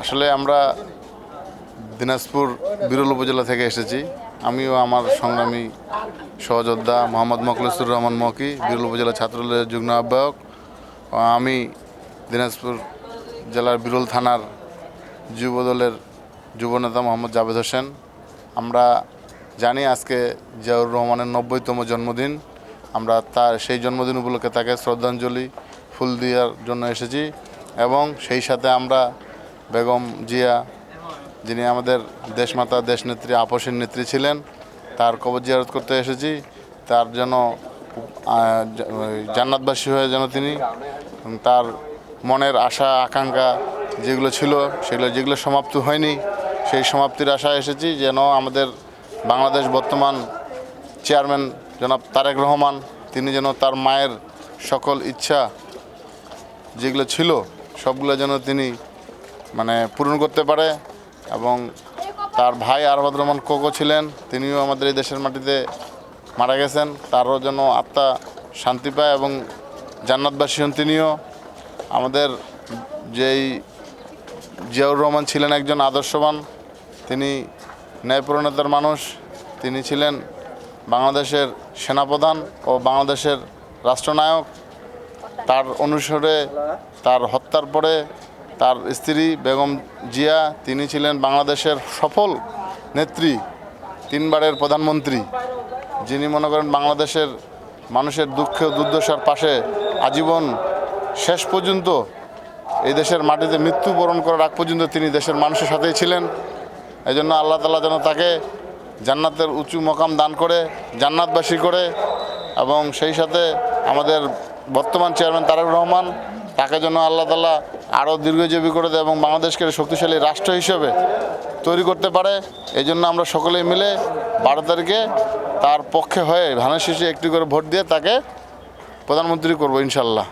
আসলে আমরা দিনাজপুর বিরল উপজেলা থেকে এসেছি। আমিও আমার সংগ্রামী সহযোদ্ধা মোহাম্মদ মখলেসুর রহমান মকি, বিরল উপজেলা ছাত্রদলের যুগ্ম আহ্বায়ক। আমি দিনাজপুর জেলার বিরল থানার যুবদলের যুবনেতা মোহাম্মদ জাভেদ হোসেন। আমরা জানি আজকে জিয়াউর রহমানের 90তম জন্মদিন। আমরা তার সেই জন্মদিন উপলক্ষে তাকে শ্রদ্ধাঞ্জলি ফুল দেওয়ার জন্য এসেছি এবং সেই সাথে আমরা বেগম জিয়া, যিনি আমাদের দেশমাতা দেশনেত্রী আপসের নেত্রী ছিলেন, তার কবর জিয়ারত করতে এসেছি। তার যেন জান্নাতবাসী হয়ে যেন তিনি তার মনের আশা আকাঙ্ক্ষা যেগুলো ছিল যেগুলো সমাপ্তি হয়নি, সেই সমাপ্তির আশায় এসেছি। যেন আমাদের বাংলাদেশ বর্তমান চেয়ারম্যান জনাব তারেক রহমান, তিনি যেন তার মায়ের সকল ইচ্ছা যেগুলো ছিল সবগুলো যেন তিনি পূরণ করতে পারে। এবং তার ভাই আরবাদ রহমান কোকো ছিলেন, তিনিও আমাদের এই দেশের মাটিতে মারা গেছেন। তারও যেন আত্মা শান্তি পায় এবং জান্নাতবাসী হন তিনিও। আমাদের যেই জিয়াউর রহমান ছিলেন একজন আদর্শবান, তিনি ন্যায়প্রণেতার মানুষ। তিনি ছিলেন বাংলাদেশের সেনাপ্রধান ও বাংলাদেশের রাষ্ট্রনায়ক। তার অনুসরণে তার হত্যার পরে তার স্ত্রী বেগম জিয়া, তিনি ছিলেন বাংলাদেশের সফল নেত্রী, 3 বারের প্রধানমন্ত্রী, যিনি মনে করেন বাংলাদেশের মানুষের দুঃখ দুর্দশার পাশে আজীবন শেষ পর্যন্ত এই দেশের মাটিতে মৃত্যুবরণ করার আগ পর্যন্ত তিনি দেশের মানুষের সাথেই ছিলেন। এই জন্য আল্লাহ তাআলা যেন তাকে জান্নাতের উঁচু মকাম দান করে, জান্নাতবাসী করে। এবং সেই সাথে আমাদের বর্তমান চেয়ারম্যান তারেক রহমান, তাকে যেন আল্লাহ তাআলা আরও দীর্ঘজীবী করে দেয় এবং বাংলাদেশকে শক্তিশালী রাষ্ট্র হিসেবে তৈরি করতে পারে। এই জন্য আমরা সকলেই মিলে 12 তারিখে তার পক্ষে হয়ে ধানের শীষে একটি করে ভোট দিয়ে তাকে প্রধানমন্ত্রী করব ইনশাল্লাহ।